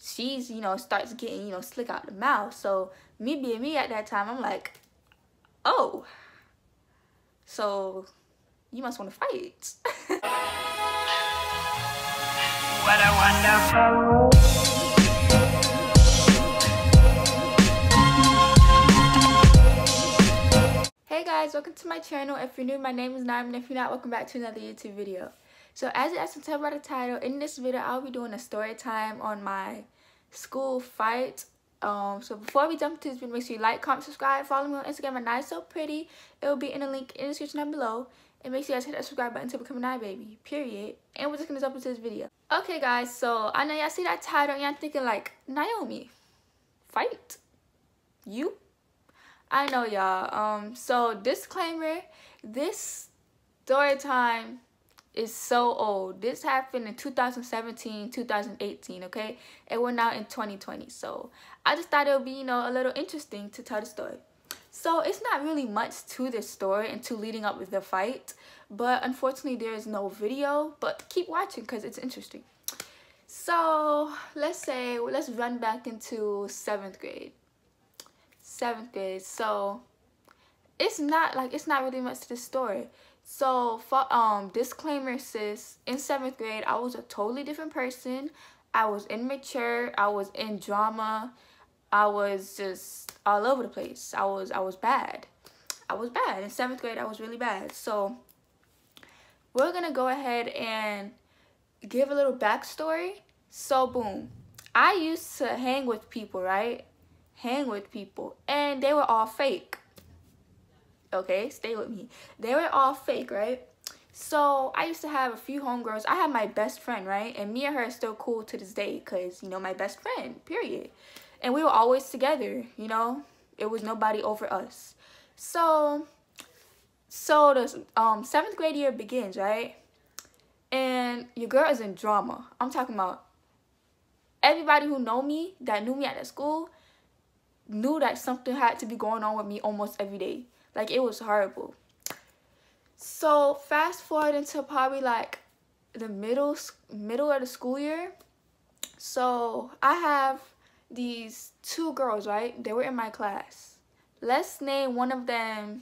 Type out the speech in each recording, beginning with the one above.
she's, you know, starts getting, you know, slick out the mouth. So me being me at that time, I'm like, oh, so you must want to fight. What a wonderful. Hey guys, welcome to my channel. If you're new, my name is Naim, and if you're not, welcome back to another YouTube video. So as you can tell by the title, in this video I'll be doing a story time on my school fight. So before we jump into this video, make sure you like, comment, subscribe, follow me on Instagram at Nice So Pretty. It will be in the link in the description down below. And make sure you guys hit that subscribe button to become a Night Baby. Period. And we're just gonna jump into this video. Okay guys, so I know y'all see that title and y'all thinking like, Naomi, fight? You? I know y'all. So disclaimer, this story time is so old. This happened in 2017, 2018, okay? And we're now in 2020. So I just thought it would be, you know, a little interesting to tell the story. So it's not really much to this story and to leading up with the fight, but unfortunately there is no video, but keep watching because it's interesting. So let's run back into 7th grade. 7th grade. So it's not really much to the story. So for disclaimer, sis, in 7th grade I was a totally different person. I was immature, I was in drama, I was just all over the place. I was bad. I was bad. In 7th grade I was really bad. So we're gonna go ahead and give a little backstory. So boom, I used to hang with people, right? Hang with people, and they were all fake. Okay, stay with me. They were all fake, right? So I used to have a few homegirls. I had my best friend, right? And me and her are still cool to this day because, you know, my best friend, period. And we were always together, you know? It was nobody over us. So the 7th grade year begins, right? And your girl is in drama. I'm talking about everybody who knew me at that school knew that something had to be going on with me almost every day. Like, it was horrible. So fast forward into probably like the middle of the school year. So I have these 2 girls, right? They were in my class. Let's name one of them,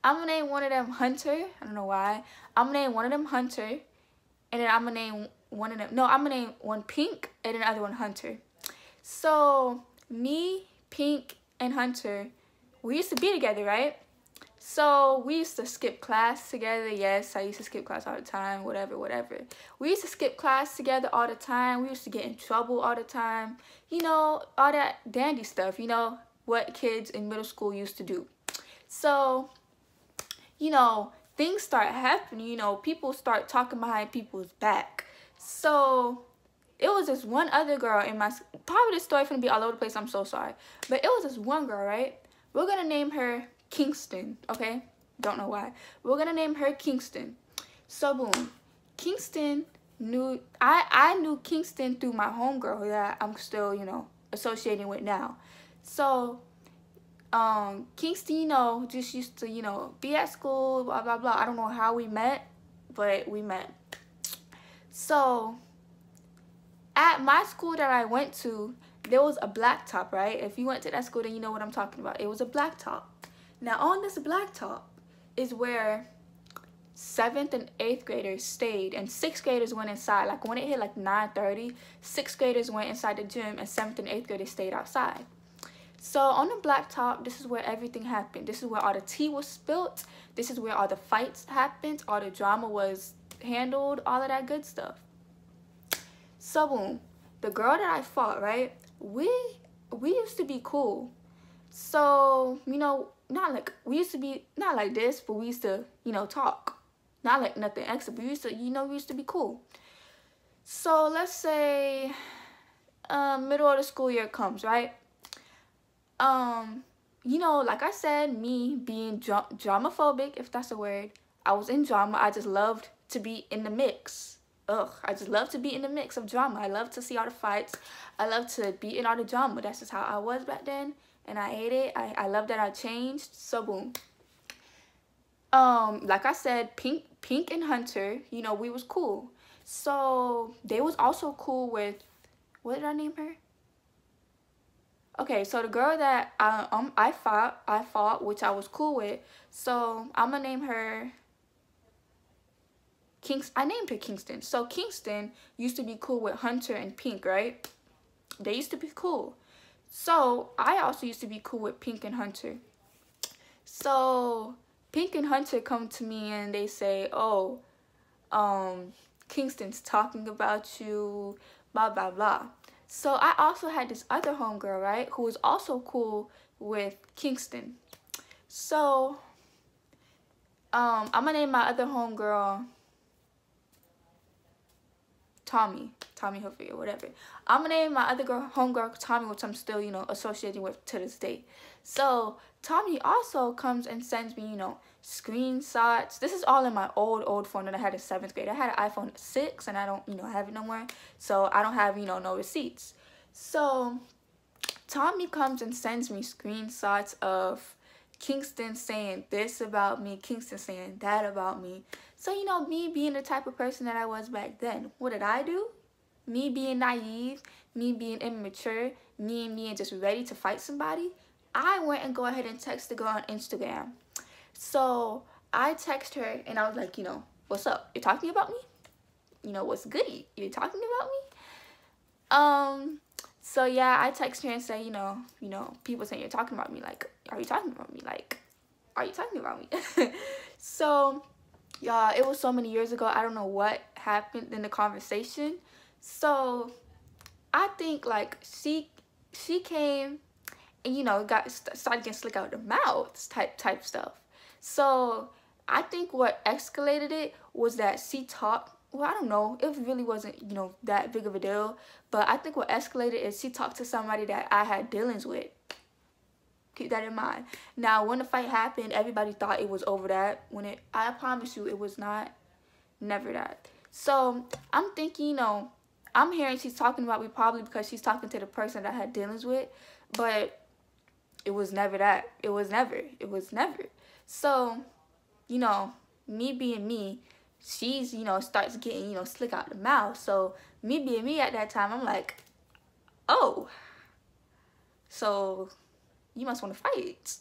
I'm gonna name one of them Hunter. I don't know why. I'm gonna name one of them Hunter, and then I'm gonna name one of them, no, I'm gonna name one Pink and then the other one Hunter. So me, Pink, and Hunter, we used to be together, right? So we used to skip class together. Yes, I used to skip class all the time, whatever. We used to skip class together all the time. We used to get in trouble all the time. You know, all that dandy stuff, you know, what kids in middle school used to do. So, you know, things start happening, you know, people start talking behind people's back. So it was this one other girl in my, probably this story gonna be all over the place, I'm so sorry. But it was this one girl, right? We're gonna name her Kingston, okay? Don't know why. We're gonna name her Kingston. So boom, Kingston knew, I knew Kingston through my homegirl that I'm still, you know, associating with now. So Kingston, you know, just used to, you know, be at school, blah blah blah. I don't know how we met, but we met. So at my school that I went to, there was a blacktop, right? If you went to that school, then you know what I'm talking about. It was a blacktop. Now on this blacktop is where 7th and 8th graders stayed, and 6th graders went inside. Like when it hit like 9:30, 6th graders went inside the gym, and 7th and 8th graders stayed outside. So on the blacktop, this is where everything happened. This is where all the tea was spilt. This is where all the fights happened. All the drama was handled. All of that good stuff. So boom, the girl that I fought, right? We used to be cool. So, you know, we used to be not like this, but we used to, you know, talk. Not like nothing extra, but we used to, you know, we used to be cool. So let's say middle of the school year comes, right? You know, like I said, me being dramaphobic, if that's a word, I was in drama. I just loved to be in the mix. I just love to be in the mix of drama. I love to see all the fights. I love to be in all the drama. That's just how I was back then, and I hate it. I love that I changed. So boom. Like I said, Pink and Hunter, you know, we was cool. So they was also cool with What did I name her? Okay, so the girl that I fought, which I was cool with. So I'm gonna name her I named her Kingston. So Kingston used to be cool with Hunter and Pink, right? They used to be cool. So I also used to be cool with Pink and Hunter. So Pink and Hunter come to me and they say, oh, Kingston's talking about you, blah, blah, blah. So I also had this other homegirl, right, who was also cool with Kingston. So I'm gonna name my other homegirl Tommy Hilfiger, whatever. I'm gonna name my other homegirl Tommy, which I'm still, you know, associating with to this day. So Tommy also comes and sends me, you know, screenshots. This is all in my old phone that I had in 7th grade. I had an iPhone 6 and I don't, you know, have it no more. So I don't have, you know, no receipts. So Tommy comes and sends me screenshots of Kingston saying this about me, Kingston saying that about me. So, you know, me being the type of person that I was back then, what did I do? Me being naive, me being immature, me being just ready to fight somebody, I went and go ahead and text the girl on Instagram. So I text her and I was like, you know, what's up? You're talking about me? You know, what's goody? You're talking about me? So yeah, I text her and say, you know, people saying you're talking about me. Like, are you talking about me? Like, are you talking about me? So, y'all, it was so many years ago. I don't know what happened in the conversation. So, I think like she came and, you know, started getting slick out the mouth type stuff. So I think what escalated it was that she talked. Well, I don't know. It really wasn't, you know, that big of a deal. But I think what escalated is she talked to somebody that I had dealings with. Keep that in mind. Now, when the fight happened, everybody thought it was over that. I promise you, it was not. Never that. So I'm thinking, you know, I'm hearing she's talking about me probably because she's talking to the person that I had dealings with. But it was never that. It was never. So, you know, me being me, she's, you know, starts getting, you know, slick out the mouth. So me being me at that time, I'm like, oh, so you must want to fight.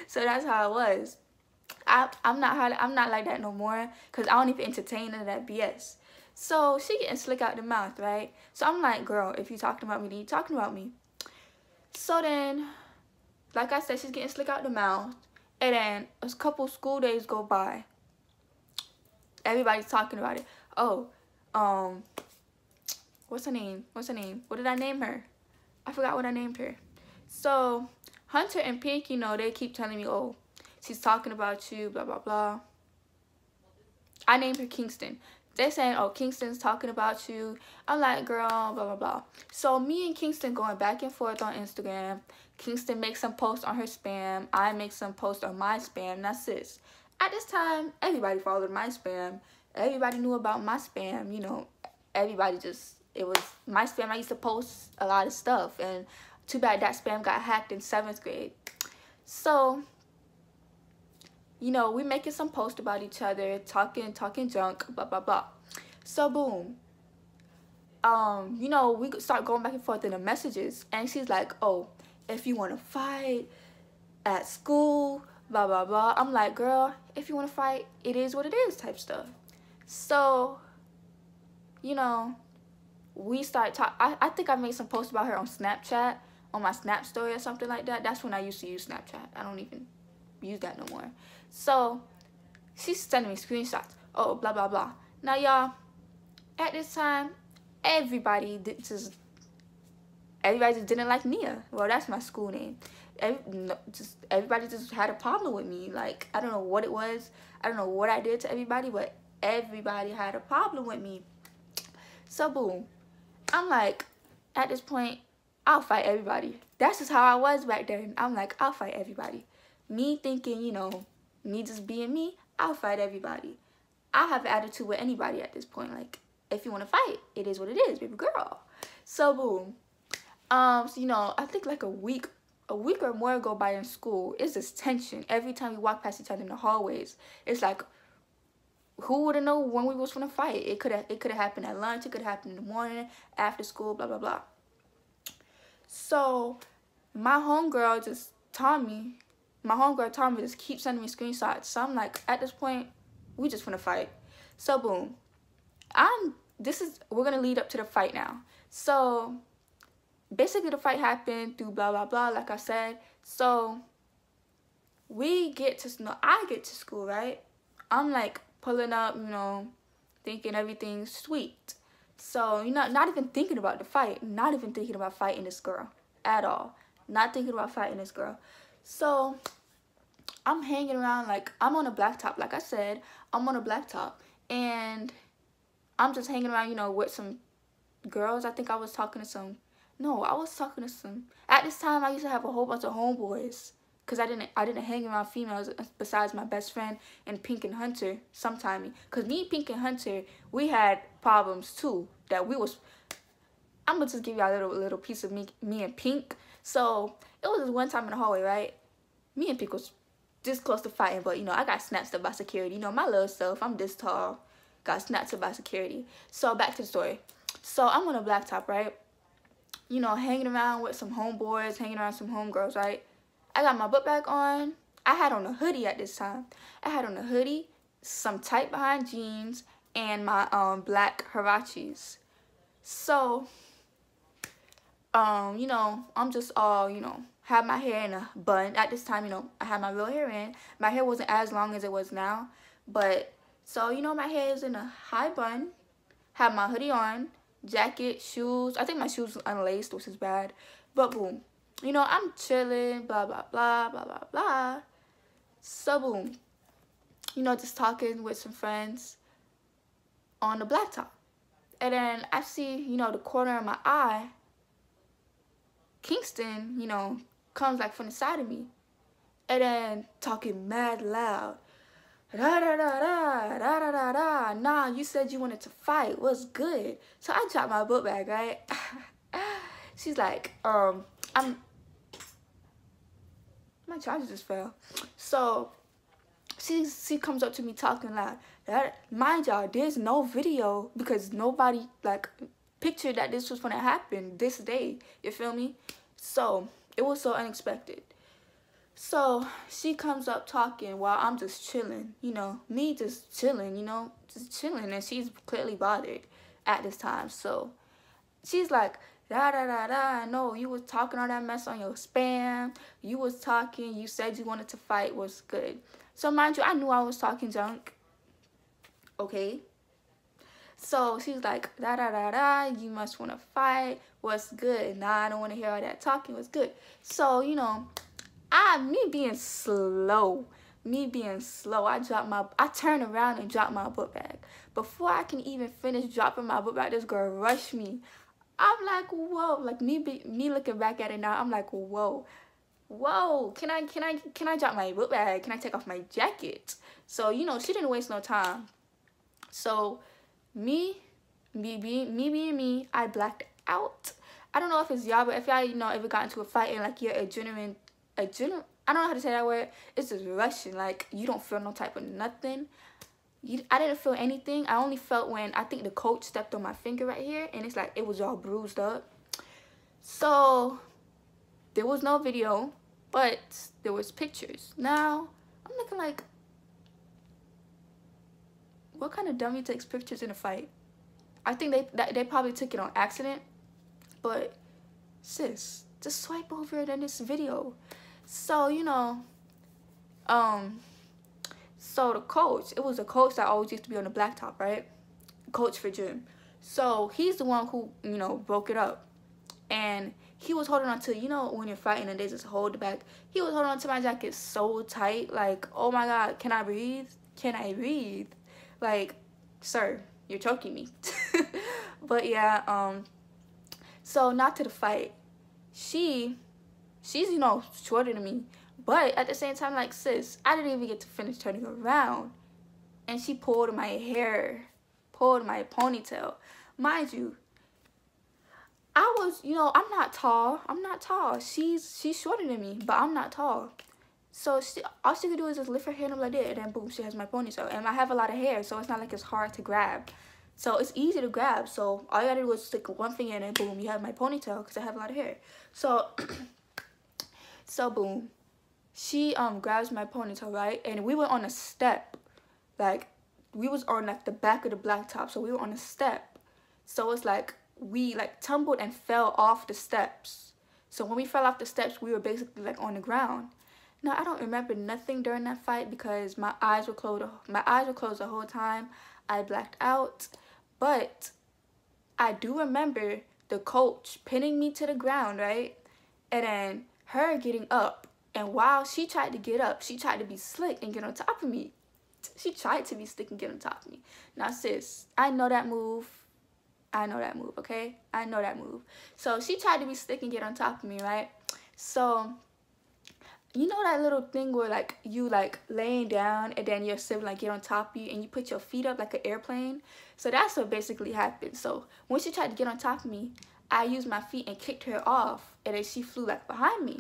So that's how it was. I'm not like that no more, because I don't even entertain none of that BS. So she getting slick out the mouth, right? So I'm like, girl, if you talking about me, then you talking about me. So then, like I said, she's getting slick out the mouth. And then a couple school days go by. Everybody's talking about it. Oh, what's her name? What did I name her? I forgot what I named her. So Hunter and Pink, you know, they keep telling me, oh, she's talking about you, blah, blah, blah. I named her Kingston. They're saying, oh, Kingston's talking about you. I'm like, girl, blah, blah, blah. So me and Kingston going back and forth on Instagram. Kingston makes some posts on her spam. I make some posts on my spam. That's it. At this time, everybody followed my spam. Everybody knew about my spam. You know, everybody just, it was my spam. I used to post a lot of stuff. And too bad that spam got hacked in 7th grade. So, you know, we making some posts about each other, talking junk, blah, blah, blah. So, boom. You know, we start going back and forth in the messages. And she's like, oh, if you want to fight at school, blah, blah, blah. I'm like, girl, if you want to fight, it is what it is type stuff. So, you know, we start talking. I think I made some posts about her on Snapchat, on my Snap story or something like that. That's when I used to use Snapchat. I don't even use that no more. So she's sending me screenshots. Oh, blah, blah, blah. Now, y'all, at this time, everybody just didn't like Nia. Well, that's my school name. Everybody just had a problem with me. Like, I don't know what it was. I don't know what I did to everybody, but everybody had a problem with me. So, boom. I'm like, at this point, I'll fight everybody. That's just how I was back then. I'm like, I'll fight everybody. Me thinking, you know, me just being me, I'll fight everybody. I have an attitude with anybody at this point. Like, if you want to fight, it is what it is, baby girl. So, boom. So, you know, I think like a week or more go by in school. It's this tension. Every time we walk past each other in the hallways, it's like, who would have known when we was gonna fight? It could have happened at lunch. It could have happened in the morning, after school, blah blah blah. So my homegirl just told me, just keep sending me screenshots. So I'm like, at this point, we just wanna fight. So boom, we're gonna lead up to the fight now. So basically the fight happened through blah blah blah, like I said. So I get to school, right? I'm like pulling up, thinking everything's sweet. So, not even thinking about the fight, not even thinking about fighting this girl at all. Not thinking about fighting this girl. So I'm hanging around, like I'm on a blacktop, like I said, I'm on a blacktop, and I'm just hanging around, with some girls. I think I was talking to some, no, I was talking to some, at this time I used to have a whole bunch of homeboys, because I didn't hang around females besides my best friend and Pink and Hunter sometime. Because me, Pink, and Hunter, we had problems too, that we was, I'm gonna just give y'all a little piece of me and Pink. So it was this one time in the hallway, right? Me and Pink was this close to fighting, but I got snatched up by security. My little self, I'm this tall, got snatched up by security. So back to the story. So I'm on a blacktop, right? Hanging around with some homeboys, hanging around some homegirls, right? I got my book bag on. I had on a hoodie at this time. I had on a hoodie, some tight behind jeans, and my black Hirachis. So, I'm just all, have my hair in a bun. At this time, I had my real hair in. My hair wasn't as long as it was now. But, so, my hair is in a high bun. Have my hoodie on, jacket, shoes. I think my shoes was unlaced, which is bad. But boom. I'm chilling, blah, blah, blah, blah, blah, blah. So, boom. Just talking with some friends on the blacktop. And then I see, the corner of my eye, Kingston, comes like from the side of me. And then talking mad loud. Da da da da da da da da. Nah, you said you wanted to fight. What's good? So I dropped my book bag, right? She's like, my charger just fell. So she comes up to me talking loud. Mind y'all, there's no video because nobody pictured that this was gonna happen this day. You feel me? So it was so unexpected. So she comes up talking while I'm just chilling, me just chilling, just chilling, and she's clearly bothered at this time. So she's like, da da da da, no, you was talking all that mess on your spam. You was talking, you said you wanted to fight, what's good? So mind you, I knew I was talking junk. Okay. So she's like, da da da da, you must want to fight, what's good? Nah, I don't want to hear all that talking, what's good? So, me being slow, I turned around and dropped my book bag. Before I can even finish dropping my book bag, this girl rushed me. I'm like, whoa, like me looking back at it now, I'm like, whoa, can I drop my book bag? Can I take off my jacket? So, she didn't waste no time. So, me being me, I blacked out. I don't know if it's y'all, but if y'all, ever got into a fight and like your adrenaline, I don't know how to say that word. It's just rushing, like you don't feel no type of nothing. I didn't feel anything. I only felt when I think the coach stepped on my finger right here, and it's like it was all bruised up. So there was no video, but there was pictures. Now I'm looking like, what kind of dummy takes pictures in a fight? I think they probably took it on accident, but sis, just swipe over it in this video. So so the coach, it was a coach that always used to be on the blacktop, right? Coach for gym. So he's the one who, broke it up. And he was holding on to, when you're fighting and they just hold the back. He was holding on to my jacket so tight, like, oh my God, can I breathe? Can I breathe? Like, sir, you're choking me. But yeah, so not to the fight. She's, shorter than me. But at the same time, like, sis, I didn't even get to finish turning around. And she pulled my hair, pulled my ponytail. Mind you, I was, I'm not tall. She's shorter than me, but I'm not tall. So all she could do is just lift her hand up like that, and then boom, she has my ponytail. And I have a lot of hair, so it's not like it's hard to grab. So it's easy to grab. So all you gotta do is stick one finger in and boom, you have my ponytail because I have a lot of hair. So, so boom, she grabs my ponytail, right? And we were on a step, like we was on like the back of the blacktop. So we were on a step. So it's like we like tumbled and fell off the steps. So when we fell off the steps, we were basically like on the ground. Now, I don't remember nothing during that fight because my eyes were closed. My eyes were closed the whole time. I blacked out. But I do remember the coach pinning me to the ground, right? And then her getting up. And while she tried to get up, she tried to be slick and get on top of me. She tried to be slick and get on top of me. Now, sis, I know that move. I know that move, okay? I know that move. So she tried to be slick and get on top of me, right? So you know that little thing where like you like laying down and then your sibling like get on top of you and you put your feet up like an airplane? So that's what basically happened. So when she tried to get on top of me, I used my feet and kicked her off, and then she flew like behind me.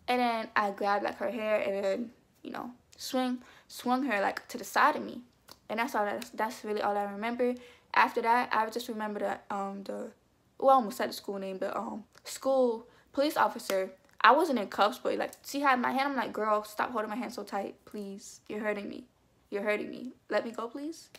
And then I grabbed like her hair and then, you know, swung her like to the side of me. And that's really all I remember. After that, I just remember that well, I almost said the school name, but school police officer. I wasn't in cuffs, but like she had my hand. I'm like, girl, stop holding my hand so tight, please. You're hurting me. You're hurting me. Let me go, please.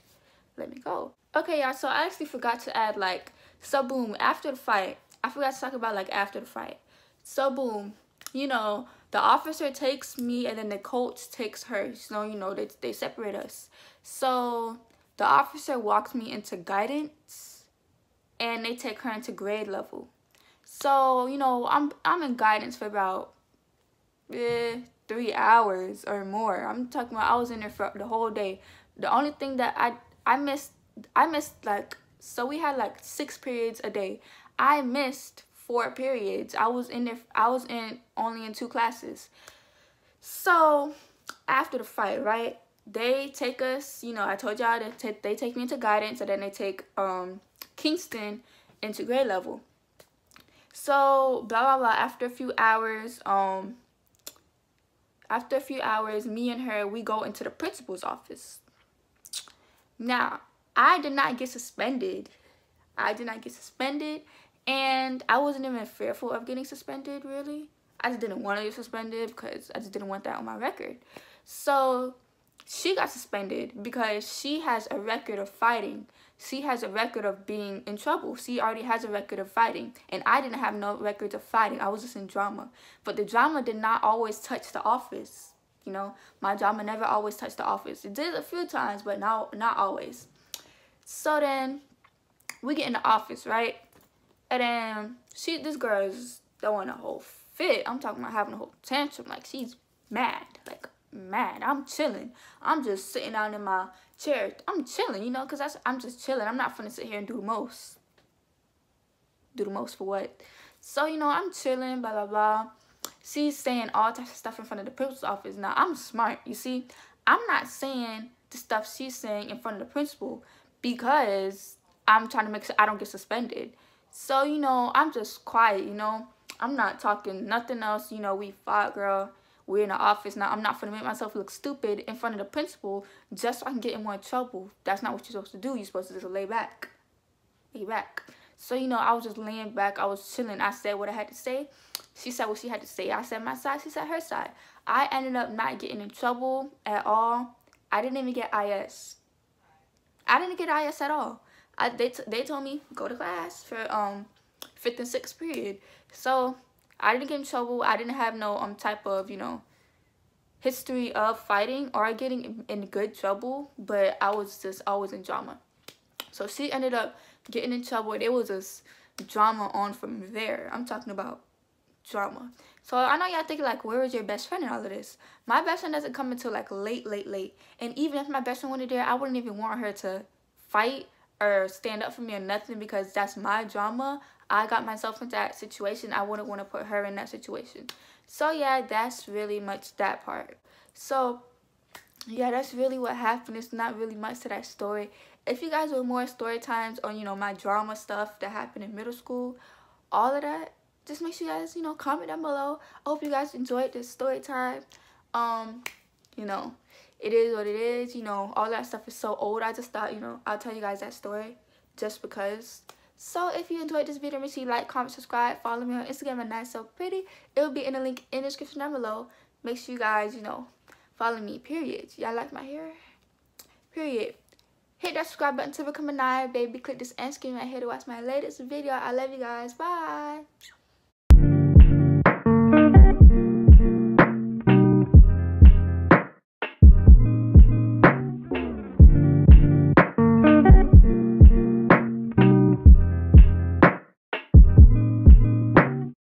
Let me go. Okay, y'all. So I actually forgot to add like, so boom, after the fight, I forgot to talk about like after the fight. So boom, you know, the officer takes me and then the coach takes her. So you know they separate us. So the officer walks me into guidance, and they take her into grade level. So, you know, I'm in guidance for about 3 hours or more. I'm talking about I was in there for the whole day. The only thing that I missed like, so we had like 6 periods a day. I missed 4 periods. I was only in 2 classes. So after the fight, right, they take us, you know, I told y'all that they take me into guidance, and then they take Kingston into grade level. So blah blah blah. After a few hours, me and her, we go into the principal's office. Now, I did not get suspended. And I wasn't even fearful of getting suspended, really. I just didn't want to get suspended because I just didn't want that on my record. So she got suspended because she has a record of fighting. She has a record of being in trouble. She already has a record of fighting. And I didn't have no records of fighting. I was just in drama. But the drama did not always touch the office. You know, my drama never always touched the office. It did a few times, but not always. So then we get in the office, right? And then this girl is throwing a whole fit. I'm talking about having a whole tantrum. Like, she's mad. Like, mad. I'm chilling. I'm just sitting down in my chair. I'm chilling, you know, because I'm just chilling. I'm not finna sit here and do the most. Do the most for what? So, you know, I'm chilling, blah, blah, blah. She's saying all types of stuff in front of the principal's office. Now, I'm smart, you see. I'm not saying the stuff she's saying in front of the principal because I'm trying to make sure I don't get suspended. So, you know, I'm just quiet, you know. I'm not talking nothing else. You know, we fought, girl. We're in the office now. I'm not gonna make myself look stupid in front of the principal just so I can get in more trouble. That's not what you're supposed to do. You're supposed to just lay back. Lay back. So, you know, I was just laying back. I was chilling. I said what I had to say. She said what she had to say. I said my side. She said her side. I ended up not getting in trouble at all. I didn't even get IS. I didn't get IS at all. They told me go to class for 5th and 6th period. So I didn't get in trouble. I didn't have no type of, you know, history of fighting or getting in good trouble, but I was just always in drama. So she ended up getting in trouble, and it was just drama on from there. I'm talking about drama. So I know y'all thinking like, where was your best friend in all of this? My best friend doesn't come until like late. And even if my best friend wanted there, I wouldn't even want her to fight or stand up for me or nothing because that's my drama. I got myself into that situation. I wouldn't want to put her in that situation. So yeah, that's really much that part. So yeah, that's really what happened. It's not really much to that story. If you guys want more story times on, you know, my drama stuff that happened in middle school, all of that, just make sure you guys, you know, comment down below. I hope you guys enjoyed this story time. You know, it is what it is. You know, all that stuff is so old. I just thought, you know, I'll tell you guys that story just because. So if you enjoyed this video, make sure you like, comment, subscribe, follow me on Instagram at Nice So Pretty. It will be in the link in the description down below. Make sure you guys, you know, follow me, period. Y'all like my hair? Period. Hit that subscribe button to become a Naya baby. Click this end screen right here to watch my latest video. I love you guys. Bye.